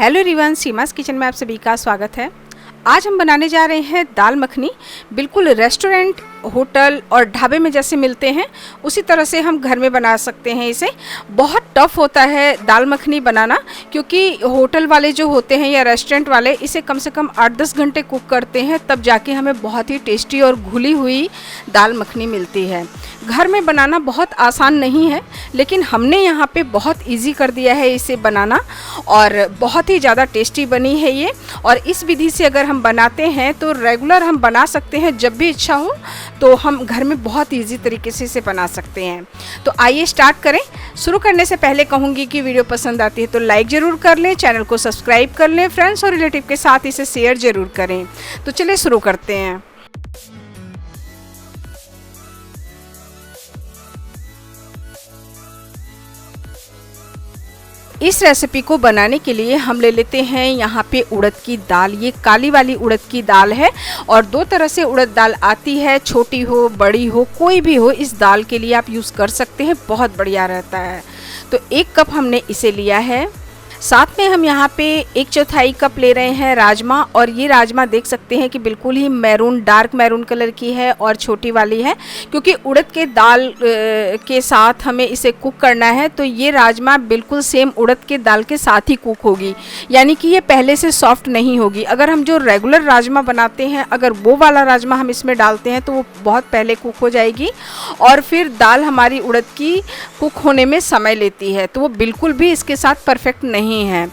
Hello everyone, Seema's kitchen में आप सभी का स्वागत है। आज हम बनाने जा रहे हैं दाल मखनी। बिल्कुल रेस्टोरेंट, होटल और ढाबे में जैसे मिलते हैं उसी तरह से हम घर में बना सकते हैं इसे। बहुत टफ होता है दाल मखनी बनाना, क्योंकि होटल वाले जो होते हैं या रेस्टोरेंट वाले इसे कम से कम 8-10 घंटे कुक करते हैं, तब जाके हमें बहुत ही टेस्टी और घुली हुई दाल मखनी मिलती है। घर में बनाना बहुत आसान नहीं है, लेकिन हमने यहाँ पे बहुत इजी कर दिया है इसे बनाना, और बहुत ही ज़्यादा टेस्टी बनी है ये। और इस विधि से अगर हम बनाते हैं तो रेगुलर हम बना सकते हैं, जब भी इच्छा हो तो हम घर में बहुत इजी तरीके से इसे बना सकते हैं। तो आइए स्टार्ट करें। शुरू करने से पहले कहूँगी कि वीडियो पसंद आती है तो लाइक ज़रूर कर लें, चैनल को सब्सक्राइब कर लें, फ्रेंड्स और रिलेटिव के साथ इसे शेयर ज़रूर करें। तो चलिए शुरू करते हैं। इस रेसिपी को बनाने के लिए हम ले लेते हैं यहाँ पे उड़द की दाल। ये काली वाली उड़द की दाल है, और दो तरह से उड़द दाल आती है, छोटी हो बड़ी हो कोई भी हो, इस दाल के लिए आप यूज़ कर सकते हैं, बहुत बढ़िया रहता है। तो 1 कप हमने इसे लिया है। साथ में हम यहाँ पे 1/4 कप ले रहे हैं राजमा, और ये राजमा देख सकते हैं कि बिल्कुल ही मैरून, डार्क मैरून कलर की है और छोटी वाली है, क्योंकि उड़द के दाल के साथ हमें इसे कुक करना है। तो ये राजमा बिल्कुल सेम उड़द के दाल के साथ ही कुक होगी, यानी कि ये पहले से सॉफ्ट नहीं होगी। अगर हम जो रेगुलर राजमा बनाते हैं, अगर वो वाला राजमा हम इसमें डालते हैं तो वो बहुत पहले कुक हो जाएगी, और फिर दाल हमारी उड़द की कुक होने में समय लेती है, तो वो बिल्कुल भी इसके साथ परफेक्ट नहीं है।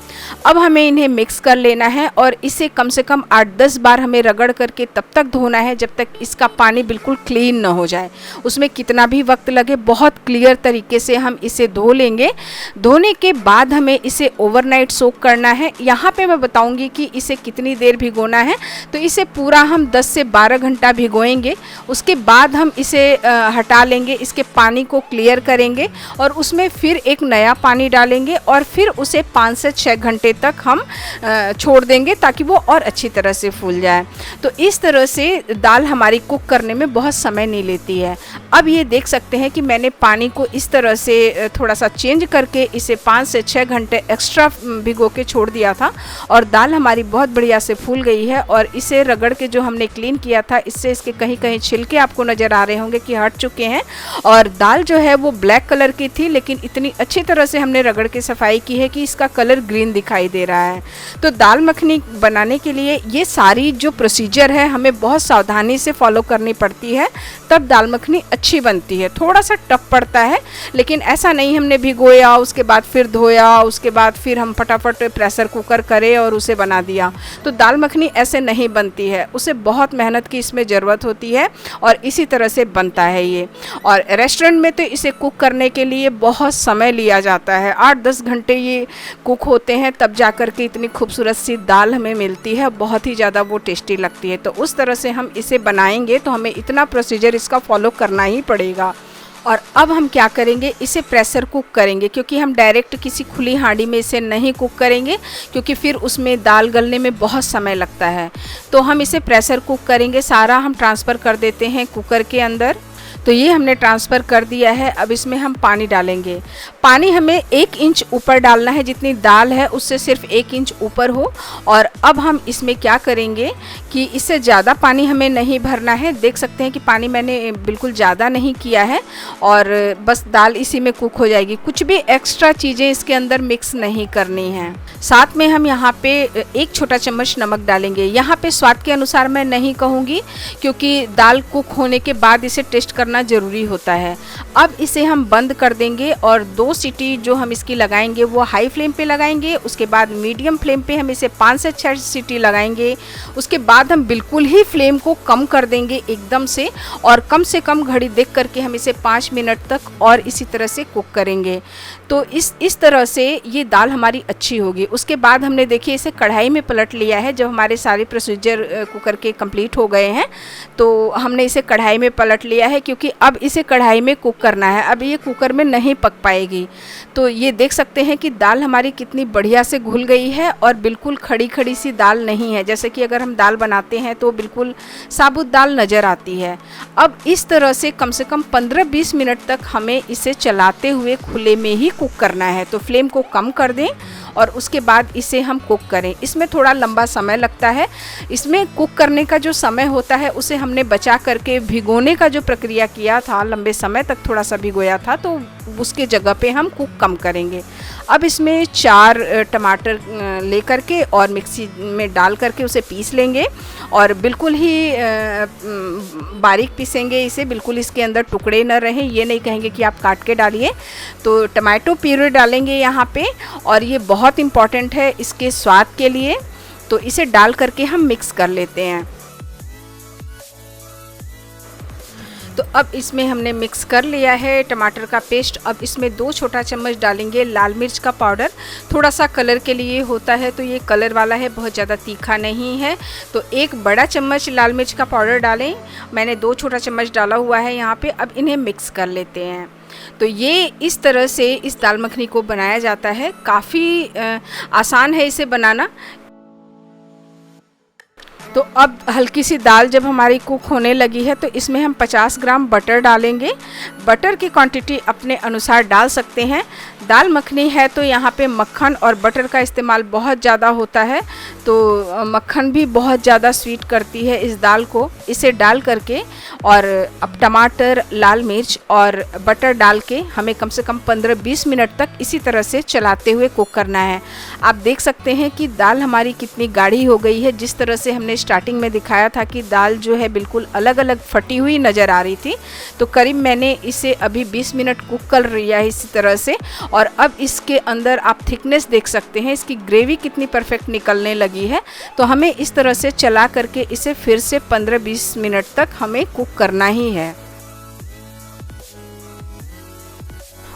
अब हमें इन्हें मिक्स कर लेना है, और इसे कम से कम 8-10 बार हमें रगड़ करके तब तक धोना है जब तक इसका पानी बिल्कुल क्लीन ना हो जाए। उसमें कितना भी वक्त लगे, बहुत क्लियर तरीके से हम इसे धो लेंगे। धोने के बाद हमें इसे ओवरनाइट सोक करना है। यहाँ पे मैं बताऊंगी कि इसे कितनी देर भिगोना है। तो इसे पूरा हम 10 से 12 घंटा भिगोएंगे। उसके बाद हम इसे हटा लेंगे, इसके पानी को क्लियर करेंगे, और उसमें फिर एक नया पानी डालेंगे, और फिर उसे 5 से 6 घंटे तक हम छोड़ देंगे, ताकि वो और अच्छी तरह से फूल जाए। तो इस तरह से दाल हमारी कुक करने में बहुत समय नहीं लेती है। अब ये देख सकते हैं कि मैंने पानी को इस तरह से थोड़ा सा चेंज करके इसे 5 से 6 घंटे एक्स्ट्रा भिगो के छोड़ दिया था, और दाल हमारी बहुत बढ़िया से फूल गई है। और इसे रगड़ के जो हमने क्लीन किया था, इससे इसके कहीं कहीं छिलके आपको नज़र आ रहे होंगे कि हट चुके हैं, और दाल जो है वो ब्लैक कलर की थी, लेकिन इतनी अच्छी तरह से हमने रगड़ के सफाई की है कि इसका कलर ग्रीन दिखाई दे रहा है। तो दाल मखनी बनाने के लिए ये सारी जो प्रोसीजर है हमें बहुत सावधानी से फॉलो करनी पड़ती है, तब दाल मखनी अच्छी बनती है। थोड़ा सा टफ पड़ता है, लेकिन ऐसा नहीं हमने भिगोया उसके बाद फिर धोया, उसके बाद फिर हम फटाफट प्रेशर कुकर करे और उसे बना दिया। तो दाल मखनी ऐसे नहीं बनती है, उसे बहुत मेहनत की इसमें ज़रूरत होती है, और इसी तरह से बनता है ये। और रेस्टोरेंट में तो इसे कुक करने के लिए बहुत समय लिया जाता है, 8-10 घंटे ये कुक होते हैं, तब जाकर के इतनी खूबसूरत सी दाल हमें मिलती है, बहुत ही ज़्यादा वो टेस्टी लगती है। तो उस तरह से हम इसे बनाएंगे तो हमें इतना प्रोसीजर इसका फॉलो करना ही पड़ेगा। और अब हम क्या करेंगे, इसे प्रेशर कुक करेंगे, क्योंकि हम डायरेक्ट किसी खुली हांडी में इसे नहीं कुक करेंगे, क्योंकि फिर उसमें दाल गलने में बहुत समय लगता है। तो हम इसे प्रेशर कुक करेंगे। सारा हम ट्रांसफ़र कर देते हैं कुकर के अंदर। तो ये हमने ट्रांसफ़र कर दिया है। अब इसमें हम पानी डालेंगे। पानी हमें 1 इंच ऊपर डालना है, जितनी दाल है उससे सिर्फ 1 इंच ऊपर हो। और अब हम इसमें क्या करेंगे कि इससे ज़्यादा पानी हमें नहीं भरना है। देख सकते हैं कि पानी मैंने बिल्कुल ज़्यादा नहीं किया है, और बस दाल इसी में कुक हो जाएगी। कुछ भी एक्स्ट्रा चीज़ें इसके अंदर मिक्स नहीं करनी हैं। साथ में हम यहाँ पे 1 छोटा चम्मच नमक डालेंगे। यहाँ पे स्वाद के अनुसार मैं नहीं कहूँगी, क्योंकि दाल कुक होने के बाद इसे टेस्ट करना ज़रूरी होता है। अब इसे हम बंद कर देंगे, और 2 सीटी जो हम इसकी लगाएंगे वो हाई फ्लेम पे लगाएंगे। उसके बाद मीडियम फ्लेम पे हम इसे 5 से 6 सीटी लगाएंगे। उसके बाद हम बिल्कुल ही फ्लेम को कम कर देंगे एकदम से, और कम से कम घड़ी देख करके हम इसे 5 मिनट तक और इसी तरह से कुक करेंगे। तो इस तरह से ये दाल हमारी अच्छी होगी। उसके बाद हमने देखिए इसे कढ़ाई में पलट लिया है। जब हमारे सारे प्रोसीजर कुकर के कंप्लीट हो गए हैं, तो हमने इसे कढ़ाई में पलट लिया है, क्योंकि अब इसे कढ़ाई में कुक करना है। अब ये कुकर में नहीं पक पाएगी। तो ये देख सकते हैं कि दाल हमारी कितनी बढ़िया से घुल गई है, और बिल्कुल खड़ी खड़ी सी दाल नहीं है, जैसे कि अगर हम दाल बनाते हैं तो बिल्कुल साबुत दाल नज़र आती है। अब इस तरह से कम 15-20 मिनट तक हमें इसे चलाते हुए खुले में ही कुक करना है, तो फ्लेम को कम कर दें और उसके बाद इसे हम कुक करें। इसमें थोड़ा लंबा समय लगता है। इसमें कुक करने का जो समय होता है उसे हमने बचा करके भिगोने का जो प्रक्रिया किया था, लंबे समय तक थोड़ा सा भिगोया था, तो उसके जगह पे हम कुक कम करेंगे। अब इसमें 4 टमाटर ले करके और मिक्सी में डाल करके उसे पीस लेंगे और बिल्कुल ही बारीक पीसेंगे इसे, बिल्कुल इसके अंदर टुकड़े न रहें। ये नहीं कहेंगे कि आप काट के डालिए। तो टमाटो प्यूरी डालेंगे यहाँ पे और ये बहुत इम्पॉर्टेंट है इसके स्वाद के लिए। तो इसे डाल करके हम मिक्स कर लेते हैं। तो अब इसमें हमने मिक्स कर लिया है टमाटर का पेस्ट। अब इसमें 2 छोटा चम्मच डालेंगे लाल मिर्च का पाउडर। थोड़ा सा कलर के लिए होता है, तो ये कलर वाला है, बहुत ज़्यादा तीखा नहीं है। तो 1 बड़ा चम्मच लाल मिर्च का पाउडर डालें। मैंने 2 छोटा चम्मच डाला हुआ है यहाँ पे। अब इन्हें मिक्स कर लेते हैं। तो ये इस तरह से इस दाल मखनी को बनाया जाता है। काफ़ी आसान है इसे बनाना। तो अब हल्की सी दाल जब हमारी कुक होने लगी है तो इसमें हम 50 ग्राम बटर डालेंगे। बटर की क्वांटिटी अपने अनुसार डाल सकते हैं। दाल मखनी है तो यहाँ पे मक्खन और बटर का इस्तेमाल बहुत ज़्यादा होता है, तो मक्खन भी बहुत ज़्यादा स्वीट करती है इस दाल को। इसे डाल करके और अब टमाटर, लाल मिर्च और बटर डाल के हमें कम से कम 15-20 मिनट तक इसी तरह से चलाते हुए कुक करना है। आप देख सकते हैं कि दाल हमारी कितनी गाढ़ी हो गई है। जिस तरह से हमने स्टार्टिंग में दिखाया था कि दाल जो है बिल्कुल अलग अलग फटी हुई नज़र आ रही थी, तो करीब मैंने इसे अभी 20 मिनट कुक कर लिया है इसी तरह से। और अब इसके अंदर आप थिकनेस देख सकते हैं, इसकी ग्रेवी कितनी परफेक्ट निकलने लगी है। तो हमें इस तरह से चला करके इसे फिर से 15-20 मिनट तक हमें कुक करना ही है।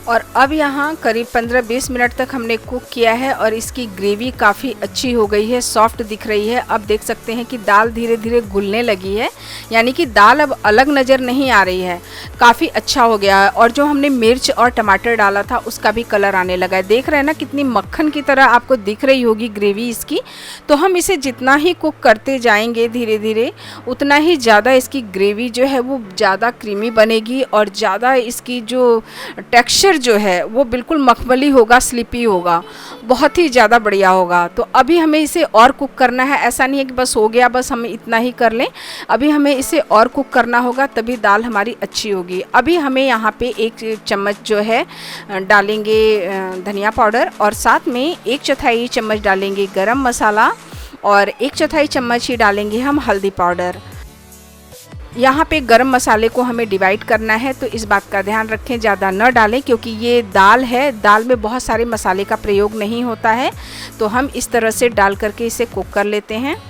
और अब यहाँ करीब 15-20 मिनट तक हमने कुक किया है और इसकी ग्रेवी काफ़ी अच्छी हो गई है, सॉफ्ट दिख रही है। अब देख सकते हैं कि दाल धीरे धीरे घुलने लगी है, यानी कि दाल अब अलग नज़र नहीं आ रही है, काफ़ी अच्छा हो गया है। और जो हमने मिर्च और टमाटर डाला था उसका भी कलर आने लगा है। देख रहे हैं ना कितनी मक्खन की तरह आपको दिख रही होगी ग्रेवी इसकी। तो हम इसे जितना ही कुक करते जाएंगे धीरे धीरे, उतना ही ज़्यादा इसकी ग्रेवी जो है वो ज़्यादा क्रीमी बनेगी और ज़्यादा इसकी जो टेक्सचर जो है वो बिल्कुल मखमली होगा, स्लिपी होगा, बहुत ही ज़्यादा बढ़िया होगा। तो अभी हमें इसे और कुक करना है। ऐसा नहीं है कि बस हो गया, बस हम इतना ही कर लें। अभी हमें इसे और कुक करना होगा, तभी दाल हमारी अच्छी होगी। अभी हमें यहाँ पे 1 चम्मच जो है डालेंगे धनिया पाउडर और साथ में 1/4 चम्मच डालेंगे गरम मसाला और 1/4 चम्मच ही डालेंगे हम हल्दी पाउडर। यहाँ पे गरम मसाले को हमें डिवाइड करना है, तो इस बात का ध्यान रखें, ज़्यादा न डालें, क्योंकि ये दाल है, दाल में बहुत सारे मसाले का प्रयोग नहीं होता है। तो हम इस तरह से डाल करके इसे कुक कर लेते हैं।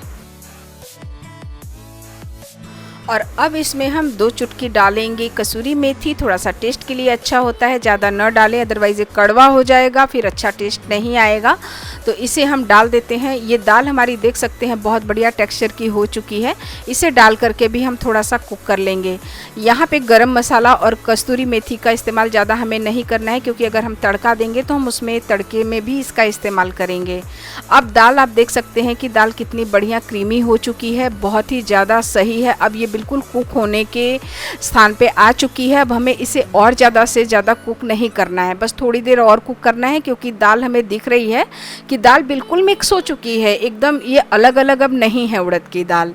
और अब इसमें हम 2 चुटकी डालेंगे कसूरी मेथी। थोड़ा सा टेस्ट के लिए अच्छा होता है, ज़्यादा न डालें, अदरवाइज़ ये कड़वा हो जाएगा, फिर अच्छा टेस्ट नहीं आएगा। तो इसे हम डाल देते हैं। ये दाल हमारी देख सकते हैं बहुत बढ़िया टेक्सचर की हो चुकी है। इसे डाल करके भी हम थोड़ा सा कुक कर लेंगे। यहाँ पे गरम मसाला और कसूरी मेथी का इस्तेमाल ज़्यादा हमें नहीं करना है, क्योंकि अगर हम तड़का देंगे तो हम उसमें तड़के में भी इसका इस्तेमाल करेंगे। अब दाल आप देख सकते हैं कि दाल कितनी बढ़िया क्रीमी हो चुकी है, बहुत ही ज़्यादा सही है। अब ये बिल्कुल कुक होने के स्थान पे आ चुकी है। अब हमें इसे और ज़्यादा से ज़्यादा कुक नहीं करना है, बस थोड़ी देर और कुक करना है, क्योंकि दाल हमें दिख रही है कि दाल बिल्कुल मिक्स हो चुकी है एकदम। ये अलग अलग अब नहीं है उड़द की दाल।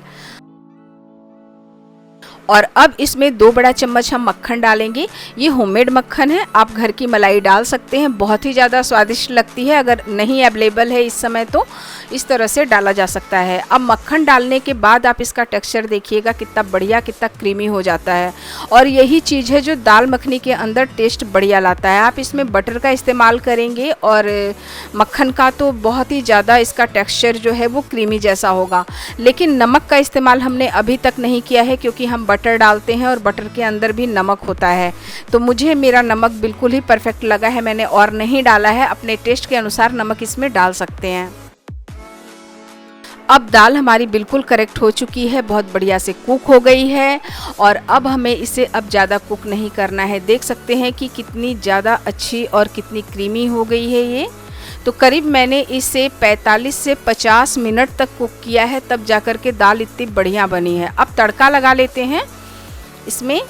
और अब इसमें 2 बड़ा चम्मच हम मक्खन डालेंगे। ये होममेड मक्खन है, आप घर की मलाई डाल सकते हैं, बहुत ही ज़्यादा स्वादिष्ट लगती है। अगर नहीं अवेलेबल है इस समय तो इस तरह से डाला जा सकता है। अब मक्खन डालने के बाद आप इसका टेक्सचर देखिएगा कितना बढ़िया, कितना क्रीमी हो जाता है। और यही चीज़ है जो दाल मखनी के अंदर टेस्ट बढ़िया लाता है। आप इसमें बटर का इस्तेमाल करेंगे और मक्खन का, तो बहुत ही ज़्यादा इसका टेक्सचर जो है वो क्रीमी जैसा होगा। लेकिन नमक का इस्तेमाल हमने अभी तक नहीं किया है, क्योंकि हम बटर डालते हैं और बटर के अंदर भी नमक होता है। तो मुझे मेरा नमक बिल्कुल ही परफेक्ट लगा है, मैंने और नहीं डाला है। अपने टेस्ट के अनुसार नमक इसमें डाल सकते हैं। अब दाल हमारी बिल्कुल करेक्ट हो चुकी है, बहुत बढ़िया से कुक हो गई है। और अब हमें इसे अब ज़्यादा कुक नहीं करना है। देख सकते हैं कि कितनी ज़्यादा अच्छी और कितनी क्रीमी हो गई है ये। तो करीब मैंने इसे 45 से 50 मिनट तक कुक किया है, तब जाकर के दाल इतनी बढ़िया बनी है। अब तड़का लगा लेते हैं इसमें।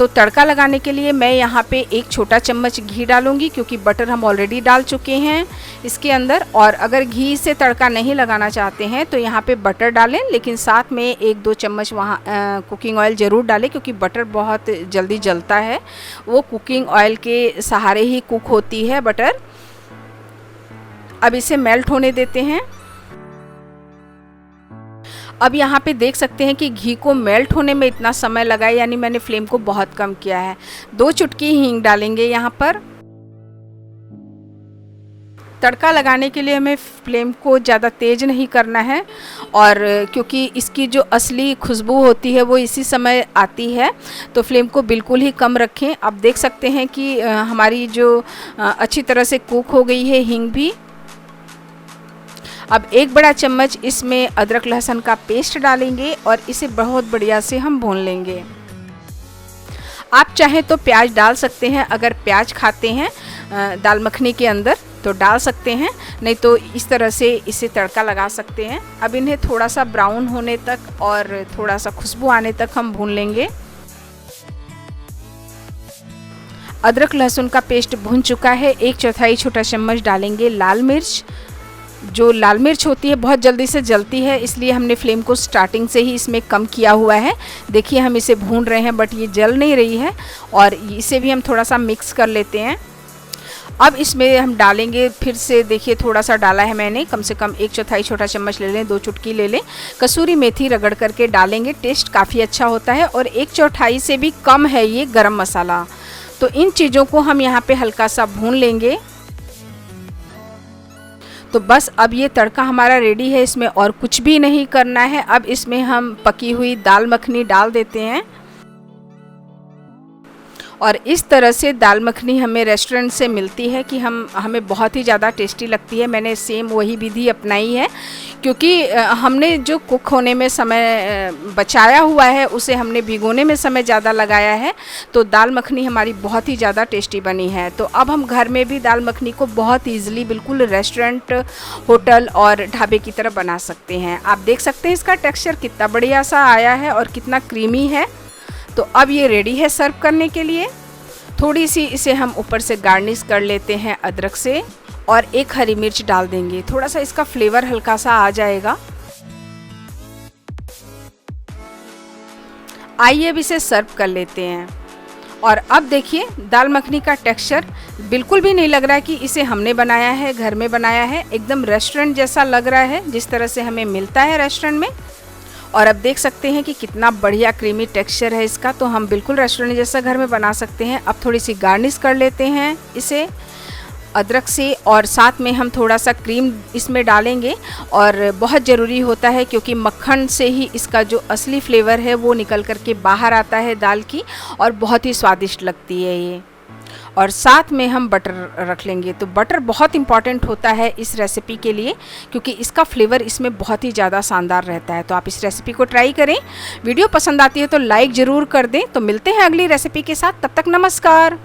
तो तड़का लगाने के लिए मैं यहाँ पे 1 छोटा चम्मच घी डालूंगी, क्योंकि बटर हम ऑलरेडी डाल चुके हैं इसके अंदर। और अगर घी से तड़का नहीं लगाना चाहते हैं तो यहाँ पे बटर डालें, लेकिन साथ में 1-2 चम्मच वहाँ कुकिंग ऑयल ज़रूर डालें, क्योंकि बटर बहुत जल्दी जलता है। वो कुकिंग ऑयल के सहारे ही कुक होती है बटर। अब इसे मेल्ट होने देते हैं। अब यहाँ पे देख सकते हैं कि घी को मेल्ट होने में इतना समय लगा है, यानी मैंने फ्लेम को बहुत कम किया है। 2 चुटकी हींग डालेंगे यहाँ पर। तड़का लगाने के लिए हमें फ्लेम को ज़्यादा तेज़ नहीं करना है, और क्योंकि इसकी जो असली खुशबू होती है वो इसी समय आती है, तो फ्लेम को बिल्कुल ही कम रखें। आप देख सकते हैं कि हमारी जो अच्छी तरह से कुक हो गई है हींग भी। अब 1 बड़ा चम्मच इसमें अदरक लहसुन का पेस्ट डालेंगे और इसे बहुत बढ़िया से हम भून लेंगे। आप चाहें तो प्याज डाल सकते हैं, अगर प्याज खाते हैं दाल मखनी के अंदर तो डाल सकते हैं, नहीं तो इस तरह से इसे तड़का लगा सकते हैं। अब इन्हें थोड़ा सा ब्राउन होने तक और थोड़ा सा खुशबू आने तक हम भून लेंगे। अदरक लहसुन का पेस्ट भून चुका है। 1/4 छोटा चम्मच डालेंगे लाल मिर्च। जो लाल मिर्च होती है बहुत जल्दी से जलती है, इसलिए हमने फ्लेम को स्टार्टिंग से ही इसमें कम किया हुआ है। देखिए हम इसे भून रहे हैं बट ये जल नहीं रही है, और इसे भी हम थोड़ा सा मिक्स कर लेते हैं। अब इसमें हम डालेंगे, फिर से देखिए थोड़ा सा डाला है मैंने, कम से कम 1/4 छोटा चम्मच ले लें, 2 चुटकी ले लें। कसूरी मेथी रगड़ करके डालेंगे, टेस्ट काफ़ी अच्छा होता है। और 1/4 से भी कम है ये गरम मसाला। तो इन चीज़ों को हम यहाँ पे हल्का सा भून लेंगे। तो बस अब ये तड़का हमारा रेडी है, इसमें और कुछ भी नहीं करना है। अब इसमें हम पकी हुई दाल मखनी डाल देते हैं, और इस तरह से दाल मखनी हमें रेस्टोरेंट से मिलती है कि हमें बहुत ही ज़्यादा टेस्टी लगती है। मैंने सेम वही विधि अपनाई है, क्योंकि हमने जो कुक होने में समय बचाया हुआ है उसे हमने भिगोने में समय ज़्यादा लगाया है, तो दाल मखनी हमारी बहुत ही ज़्यादा टेस्टी बनी है। तो अब हम घर में भी दाल मखनी को बहुत ईजिली बिल्कुल रेस्टोरेंट, होटल और ढाबे की तरह बना सकते हैं। आप देख सकते हैं इसका टेक्सचर कितना बढ़िया सा आया है और कितना क्रीमी है। तो अब ये रेडी है सर्व करने के लिए। थोड़ी सी इसे हम ऊपर से गार्निश कर लेते हैं अदरक से, और 1 हरी मिर्च डाल देंगे, थोड़ा सा इसका फ्लेवर हल्का सा आ जाएगा। आइए अब इसे सर्व कर लेते हैं। और अब देखिए दाल मखनी का टेक्सचर बिल्कुल भी नहीं लग रहा है कि इसे हमने बनाया है, घर में बनाया है। एकदम रेस्टोरेंट जैसा लग रहा है, जिस तरह से हमें मिलता है रेस्टोरेंट में। और अब देख सकते हैं कि कितना बढ़िया क्रीमी टेक्सचर है इसका, तो हम बिल्कुल रेस्टोरेंट जैसा घर में बना सकते हैं। अब थोड़ी सी गार्निश कर लेते हैं इसे अदरक से, और साथ में हम थोड़ा सा क्रीम इसमें डालेंगे। और बहुत ज़रूरी होता है, क्योंकि मक्खन से ही इसका जो असली फ्लेवर है वो निकल कर के बाहर आता है दाल की, और बहुत ही स्वादिष्ट लगती है ये। और साथ में हम बटर रख लेंगे। तो बटर बहुत इंपॉर्टेंट होता है इस रेसिपी के लिए, क्योंकि इसका फ्लेवर इसमें बहुत ही ज़्यादा शानदार रहता है। तो आप इस रेसिपी को ट्राई करें। वीडियो पसंद आती है तो लाइक ज़रूर कर दें। तो मिलते हैं अगली रेसिपी के साथ, तब तक नमस्कार।